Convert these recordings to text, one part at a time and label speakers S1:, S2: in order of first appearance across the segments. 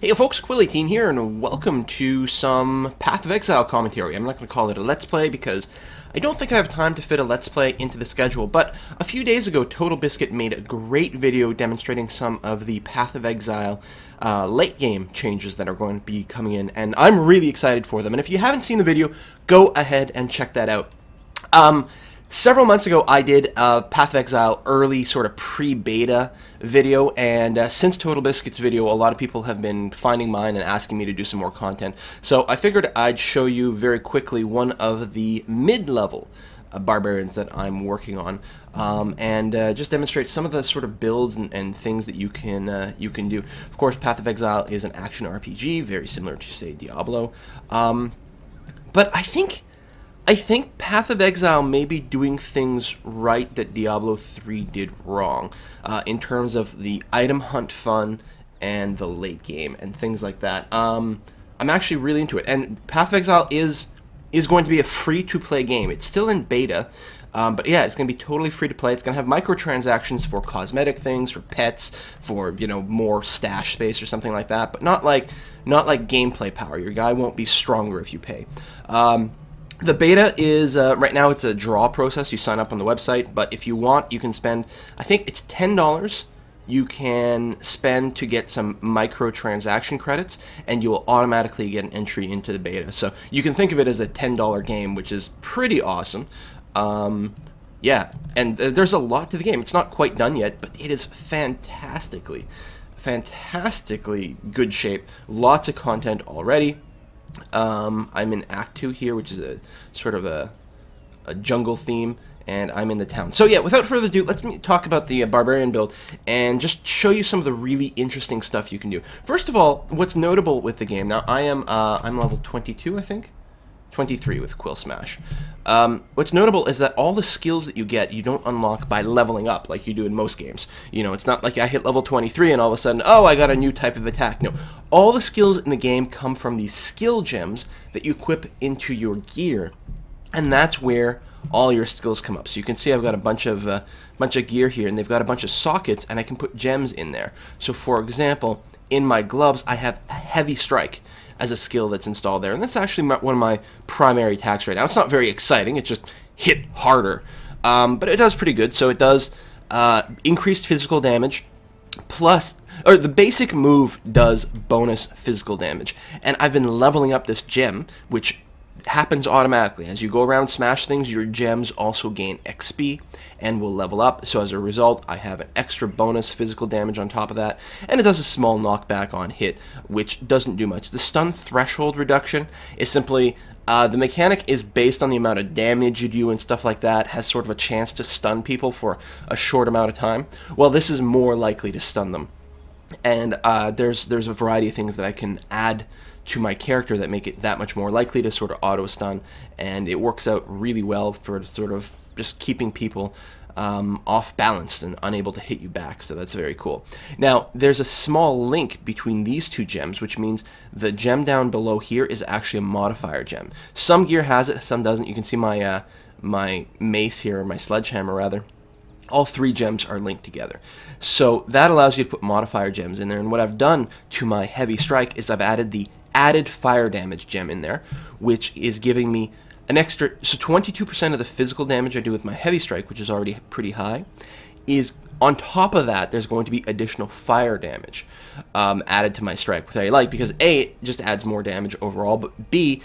S1: Hey folks, Quill18 here, and welcome to some Path of Exile commentary. I'm not going to call it a Let's Play because I don't think I have time to fit a Let's Play into the schedule, but a few days ago TotalBiscuit made a great video demonstrating some of the Path of Exile late game changes that are going to be coming in, and I'm really excited for them. And if you haven't seen the video, go ahead and check that out. Several months ago, I did a Path of Exile early sort of pre-beta video, and since TotalBiscuit's video, a lot of people have been finding mine and asking me to do some more content. So I figured I'd show you very quickly one of the mid-level barbarians that I'm working on, and just demonstrate some of the sort of builds and things that you can do. Of course, Path of Exile is an action RPG, very similar to, say, Diablo, but I think Path of Exile may be doing things right that Diablo 3 did wrong, in terms of the item hunt fun and the late game and things like that. I'm actually really into it, and Path of Exile is going to be a free-to-play game. It's still in beta, but yeah, it's going to be totally free to play. It's going to have microtransactions for cosmetic things, for pets, for, you know, more stash space or something like that, but not like gameplay power. Your guy won't be stronger if you pay. The beta is, right now it's a draw process. You sign up on the website, but if you want, you can spend, I think it's $10 you can spend to get some microtransaction credits, and you will automatically get an entry into the beta. So you can think of it as a $10 game, which is pretty awesome. Yeah, and there's a lot to the game. It's not quite done yet, but it is fantastically good shape. Lots of content already. I'm in Act 2 here, which is a sort of a jungle theme, and I'm in the town. So yeah, without further ado, let's talk about the barbarian build and just show you some of the really interesting stuff you can do. First of all, what's notable with the game, now I'm level 22, I think? 23 with Quill Smash. What's notable is that all the skills that you get, you don't unlock by leveling up like you do in most games. You know, it's not like I hit level 23 and all of a sudden, oh, I got a new type of attack. No, all the skills in the game come from these skill gems that you equip into your gear, and that's where all your skills come up. So you can see I've got a bunch of gear here, and they've got a bunch of sockets, and I can put gems in there. So for example, in my gloves, I have a heavy strike as a skill that's installed there, and that's actually one of my primary attacks right now. It's not very exciting, it's just hit harder, but it does pretty good. So it does increased physical damage, plus, or the basic move does bonus physical damage, and I've been leveling up this gem, which happens automatically. As you go around smash things, your gems also gain XP and will level up, so as a result I have an extra bonus physical damage on top of that, and it does a small knockback on hit, which doesn't do much. The stun threshold reduction is simply the mechanic is based on the amount of damage you do and stuff like that, has sort of a chance to stun people for a short amount of time. Well, this is more likely to stun them, and there's a variety of things that I can add to my character that make it that much more likely to sort of auto-stun, and it works out really well for sort of just keeping people off-balanced and unable to hit you back, so that's very cool. Now, there's a small link between these two gems, which means the gem down below here is actually a modifier gem. Some gear has it, some doesn't. You can see my my mace here, or my sledgehammer rather. All three gems are linked together. So that allows you to put modifier gems in there, and what I've done to my heavy strike is I've added the added fire damage gem in there, which is giving me an extra, so 22% of the physical damage I do with my heavy strike, which is already pretty high, is on top of that there's going to be additional fire damage added to my strike, which I like because A, it just adds more damage overall, but B,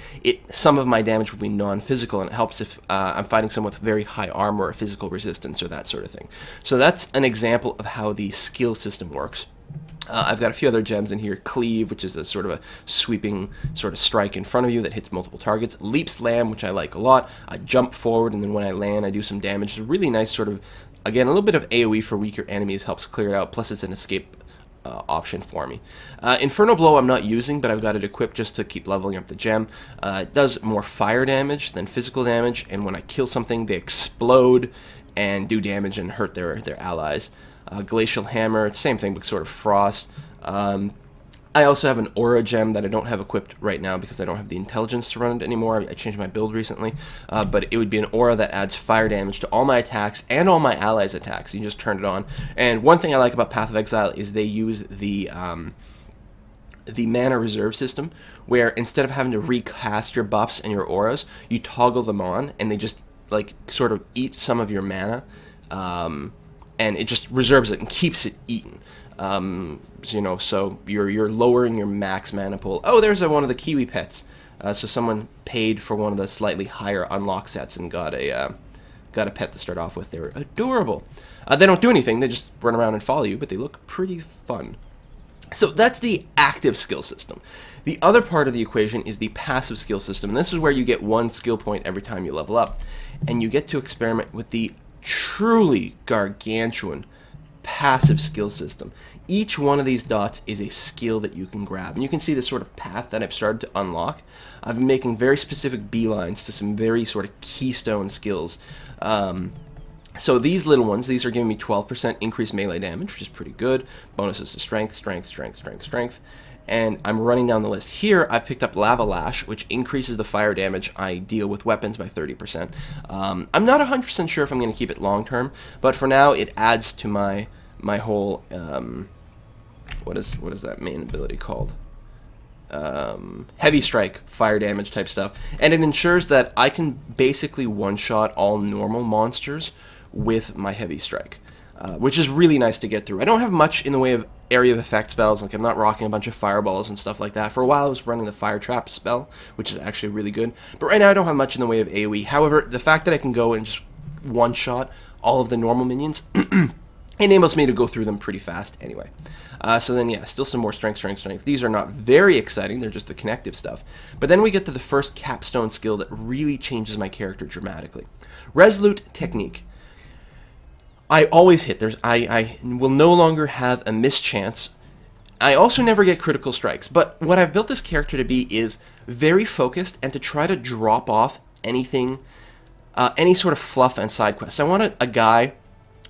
S1: some of my damage will be non-physical, and it helps if I'm fighting someone with very high armor or physical resistance or that sort of thing. So that's an example of how the skill system works. I've got a few other gems in here. Cleave, which is a sort of a sweeping sort of strike in front of you that hits multiple targets. Leap Slam, which I like a lot. I jump forward, and then when I land, I do some damage. It's a really nice sort of, again, a little bit of AoE for weaker enemies, helps clear it out, plus it's an escape option for me. Inferno Blow I'm not using, but I've got it equipped just to keep leveling up the gem. It does more fire damage than physical damage, and when I kill something, they explode and do damage and hurt their allies. Glacial Hammer, same thing, but sort of frost. I also have an aura gem that I don't have equipped right now because I don't have the intelligence to run it anymore. I changed my build recently, but it would be an aura that adds fire damage to all my attacks and all my allies' attacks. You just turn it on. And one thing I like about Path of Exile is they use the the mana reserve system, where instead of having to recast your buffs and your auras, you toggle them on, and they just like sort of eat some of your mana, and it just reserves it and keeps it eaten. You know, so you're lowering your max mana pool. Oh, there's one of the Kiwi pets. So someone paid for one of the slightly higher unlock sets and got a pet to start off with. They're adorable. They don't do anything. They just run around and follow you, but they look pretty fun. So that's the active skill system. The other part of the equation is the passive skill system. And this is where you get 1 skill point every time you level up. And you get to experiment with the truly gargantuan passive skill system. Each one of these dots is a skill that you can grab. And you can see the sort of path that I've started to unlock. I've been making very specific beelines to some very sort of keystone skills. So these little ones, these are giving me 12% increased melee damage, which is pretty good. Bonuses to strength, strength, strength, strength, strength. And I'm running down the list here. I've picked up Lava Lash, which increases the fire damage I deal with weapons by 30%. I'm not 100% sure if I'm going to keep it long term, but for now it adds to my whole what is that main ability called? Heavy strike, fire damage type stuff, and it ensures that I can basically one-shot all normal monsters with my heavy strike, which is really nice to get through. I don't have much in the way of area of effect spells, like I'm not rocking a bunch of fireballs and stuff like that. For a while I was running the fire trap spell, which is actually really good, but right now I don't have much in the way of AoE. However, the fact that I can go and just one-shot all of the normal minions enables me to go through them pretty fast anyway. So then, yeah, still some more strength, strength, strength. These are not very exciting. They're just the connective stuff. But then we get to the first capstone skill that really changes my character dramatically. Resolute Technique. I always hit. I will no longer have a mischance. I also never get critical strikes. But what I've built this character to be is very focused and to try to drop off anything, any sort of fluff and side quests. I wanted a guy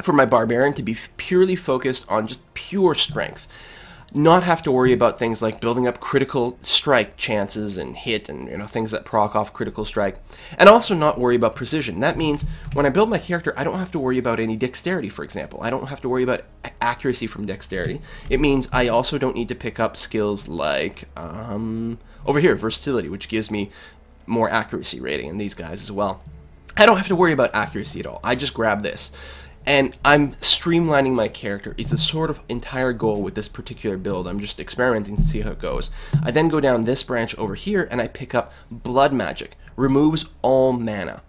S1: for my barbarian to be purely focused on just pure strength, not have to worry about things like building up critical strike chances and hit and, you know, things that proc off critical strike, and also not worry about precision. That means when I build my character, I don't have to worry about any dexterity, for example. I don't have to worry about accuracy from dexterity. It means I also don't need to pick up skills like over here, versatility, which gives me more accuracy rating, and these guys as well. I don't have to worry about accuracy at all. I just grab this. And I'm streamlining my character. It's the sort of entire goal with this particular build. I'm just experimenting to see how it goes. I then go down this branch over here and I pick up Blood Magic. Removes all mana.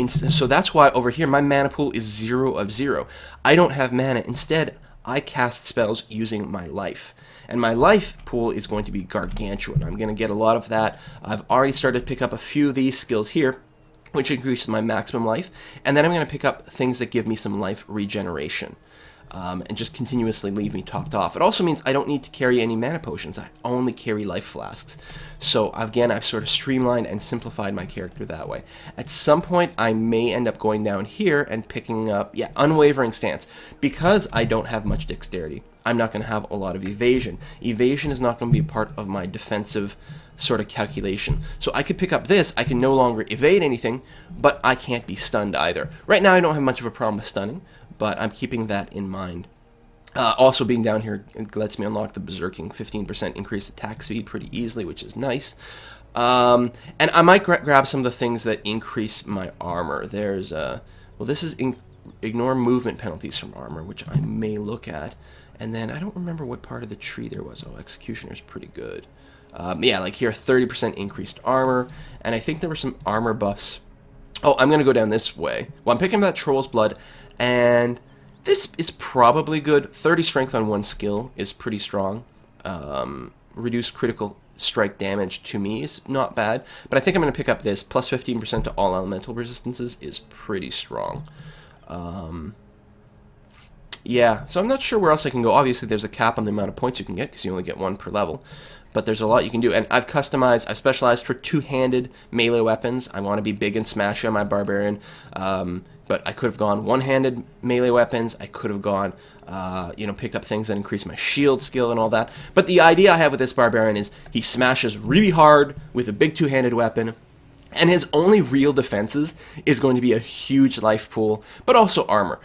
S1: So that's why over here my mana pool is 0 of 0. I don't have mana. Instead, I cast spells using my life. And my life pool is going to be gargantuan. I'm going to get a lot of that. I've already started to pick up a few of these skills here, which increases my maximum life, and then I'm going to pick up things that give me some life regeneration, and just continuously leave me topped off. It also means I don't need to carry any mana potions. I only carry life flasks. So again, I've sort of streamlined and simplified my character that way. At some point, I may end up going down here and picking up, yeah, Unwavering Stance. Because I don't have much dexterity, I'm not going to have a lot of evasion. Evasion is not going to be a part of my defensive sort of calculation. So I could pick up this, I can no longer evade anything, but I can't be stunned either. Right now I don't have much of a problem with stunning, but I'm keeping that in mind. Also being down here, it lets me unlock the Berserking 15% increased attack speed pretty easily, which is nice. And I might grab some of the things that increase my armor. There's, well, this is ignore movement penalties from armor, which I may look at. And then I don't remember what part of the tree there was. Oh, Executioner's pretty good. Yeah, like here, 30% increased armor, and I think there were some armor buffs. Oh, I'm going to go down this way. Well, I'm picking up that Troll's Blood, and this is probably good. 30 strength on one skill is pretty strong. Reduced critical strike damage to me is not bad, but I think I'm going to pick up this. Plus 15% to all elemental resistances is pretty strong. Yeah, so I'm not sure where else I can go. Obviously, there's a cap on the amount of points you can get, because you only get 1 per level. But there's a lot you can do, and I've specialized for two-handed melee weapons. I want to be big and smashy on my barbarian, but I could have gone one-handed melee weapons. I could have gone, you know, picked up things that increase my shield skill and all that. But the idea I have with this barbarian is he smashes really hard with a big two-handed weapon, And his only real defenses is going to be a huge life pool, but also armor.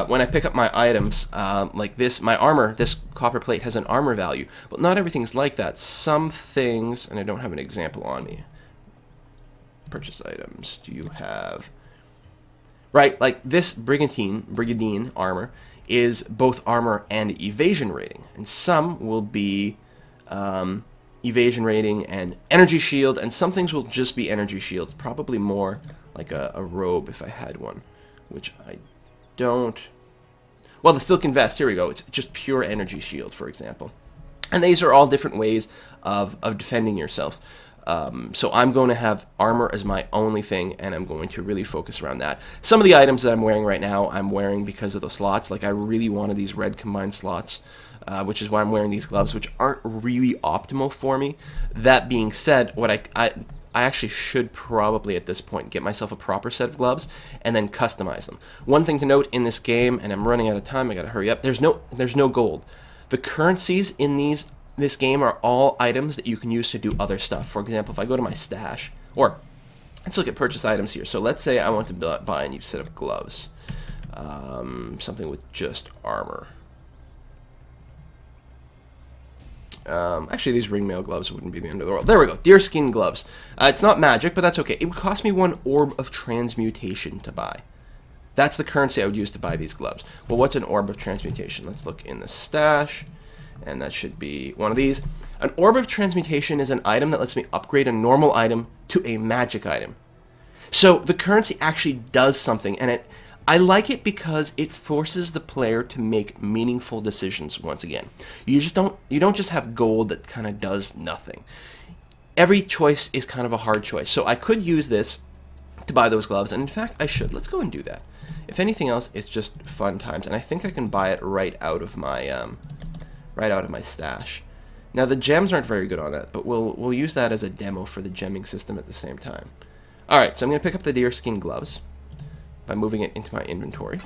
S1: When I pick up my items, like this, my armor, this copper plate has an armor value, but not everything's like that. Some things, and I don't have an example on me. Purchase items, do you have... Right, like this Brigandine armor is both armor and evasion rating, and some will be... evasion rating and energy shield, and some things will just be energy shields, probably more like a robe if I had one, which I don't. Well, the silken vest, here we go, it's just pure energy shield, for example. And these are all different ways of defending yourself. So I'm going to have armor as my only thing, and I'm going to really focus around that. Some of the items that I'm wearing right now, I'm wearing because of the slots. Like, I really wanted these red combined slots, which is why I'm wearing these gloves, which aren't really optimal for me. That being said, what I actually should probably at this point get myself a proper set of gloves and then customize them. One thing to note in this game, and I'm running out of time, I gotta hurry up, there's no gold. The currencies in this game are all items that you can use to do other stuff. For example, if I go to my stash, or let's look at purchase items here. So let's say I want to buy a new set of gloves, something with just armor. Actually, these ringmail gloves wouldn't be the end of the world. There we go, deerskin gloves. It's not magic, but that's okay. It would cost me 1 orb of transmutation to buy. That's the currency I would use to buy these gloves. Well, what's an orb of transmutation? Let's look in the stash. And that should be one of these. An orb of transmutation is an item that lets me upgrade a normal item to a magic item. So the currency actually does something, and I like it because it forces the player to make meaningful decisions once again. You don't just have gold that kind of does nothing. Every choice is kind of a hard choice. So I could use this to buy those gloves, and in fact I should. Let's go and do that. If anything else, it's just fun times, and I think I can buy it right out of my stash. Now the gems aren't very good on that, but we'll use that as a demo for the gemming system at the same time. Alright, so I'm going to pick up the deerskin gloves by moving it into my inventory.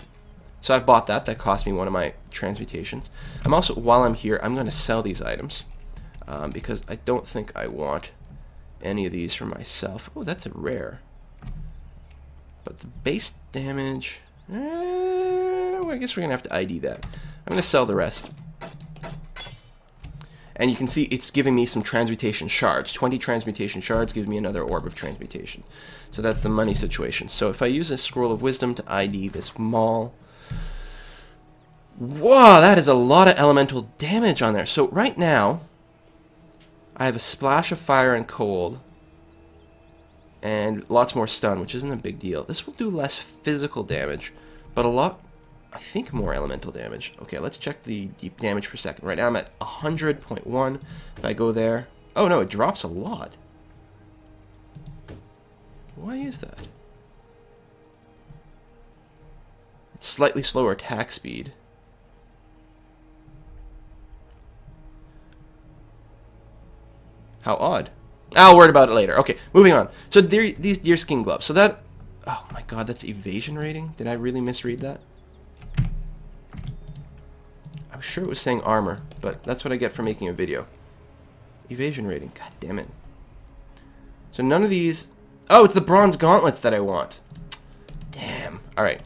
S1: So I've bought that. That cost me 1 of my transmutations. I'm also, while I'm here, I'm going to sell these items because I don't think I want any of these for myself. Oh, that's a rare. But the base damage, well, I guess we're going to have to ID that. I'm going to sell the rest. And you can see it's giving me some transmutation shards. 20 transmutation shards gives me another orb of transmutation. So that's the money situation. So if I use a scroll of wisdom to ID this mall... Whoa, that is a lot of elemental damage on there. So right now, I have a splash of fire and cold. And lots more stun, which isn't a big deal. This will do less physical damage, but a lot... I think more elemental damage. Okay, let's check the deep damage per second. Right now I'm at 100.1. If I go there... Oh no, it drops a lot. Why is that? It's slightly slower attack speed. How odd. I'll worry about it later. Okay, moving on. So these deerskin gloves. So that... Oh my god, that's evasion rating? Did I really misread that? I was sure it was saying armor, but that's what I get for making a video. Evasion rating. God damn it. So none of these... Oh, it's the bronze gauntlets that I want. Damn. Alright.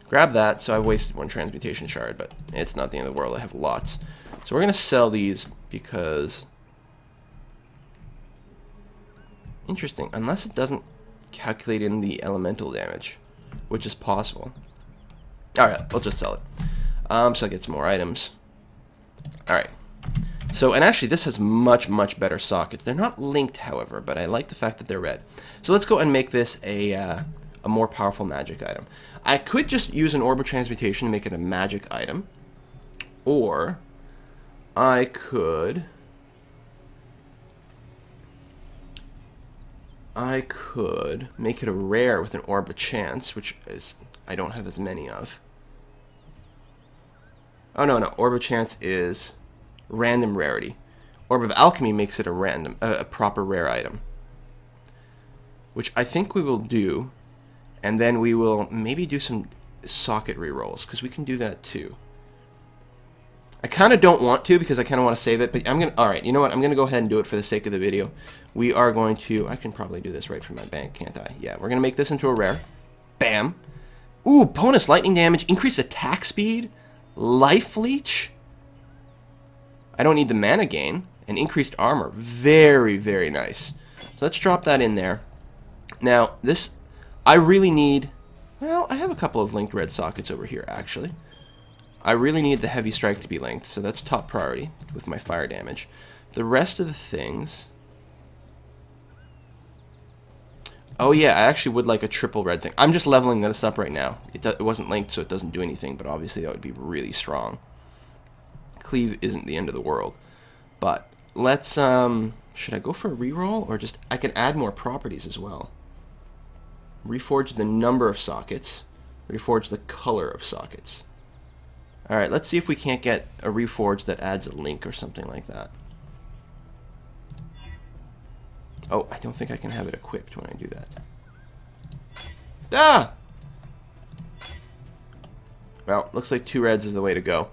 S1: Grab that. So I've wasted 1 transmutation shard, but it's not the end of the world. I have lots. So we're going to sell these because... Interesting. Unless it doesn't calculate in the elemental damage, which is possible. Alright, we'll just sell it. So I get some more items. Alright. So, and actually this has much, much better sockets. They're not linked, however, but I like the fact that they're red. So let's go and make this a more powerful magic item. I could just use an orb of transmutation to make it a magic item. Or I could make it a rare with an orb of chance, which is I don't have as many of. Oh no, orb of chance is random rarity. Orb of alchemy makes it a proper rare item, which I think we will do, and then we will maybe do some socket rerolls because we can do that too. I kind of don't want to because I kind of want to save it, but I'm going to... Alright, you know what? I'm going to go ahead and do it for the sake of the video. We are going to... I can probably do this right from my bank, can't I? Yeah, we're going to make this into a rare. Bam. Ooh, bonus lightning damage, increased attack speed, life leech. I don't need the mana gain, and increased armor. Very, very nice. So let's drop that in there. Now, this... I really need... Well, I have a couple of linked red sockets over here, actually. I really need the heavy strike to be linked, so that's top priority with my fire damage. The rest of the things... Oh yeah, I actually would like a triple red thing. I'm just leveling this up right now. It wasn't linked, so it doesn't do anything, but obviously that would be really strong. Cleave isn't the end of the world. But let's... should I go for a reroll, or just... I can add more properties as well. Reforge the number of sockets. Reforge the color of sockets. Alright, let's see if we can't get a reforge that adds a link or something like that. Oh, I don't think I can have it equipped when I do that. Ah! Well, looks like 2 reds is the way to go.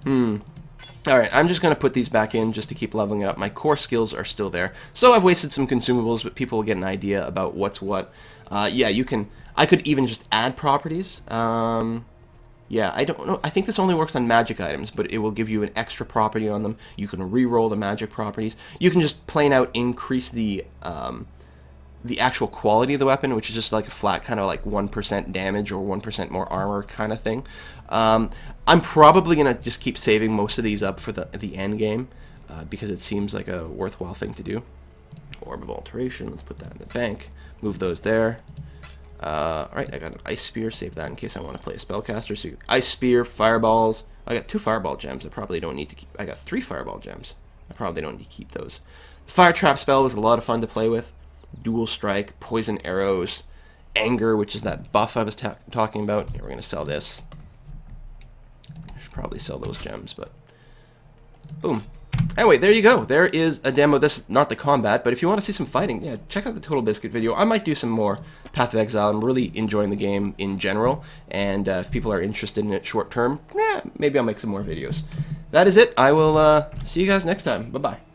S1: Alright, I'm just going to put these back in just to keep leveling it up. My core skills are still there. So I've wasted some consumables, but people will get an idea about what's what. Yeah, you can... I could even just add properties. Yeah, I don't know. I think this only works on magic items, but it will give you an extra property on them. You can re-roll the magic properties. You can just plain out increase the actual quality of the weapon, which is just like a flat kind of like 1% damage or 1% more armor kind of thing. I'm probably going to just keep saving most of these up for the end game because it seems like a worthwhile thing to do. Orb of Alteration, let's put that in the bank. Move those there. Alright, I got an Ice Spear, save that in case I want to play a Spellcaster. So Ice Spear, Fireballs. I got 2 Fireball Gems, I probably don't need to keep... I got 3 Fireball Gems. I probably don't need to keep those. The Fire Trap spell was a lot of fun to play with. Dual Strike, Poison Arrows, Anger, which is that buff I was talking about. Yeah, we're going to sell this. I should probably sell those gems, but... Boom. Anyway, there you go. There is a demo. This is not the combat, but if you want to see some fighting, yeah, check out the TotalBiscuit video. I might do some more Path of Exile. I'm really enjoying the game in general, and if people are interested in it short term, maybe I'll make some more videos. That is it. I will see you guys next time. Bye-bye.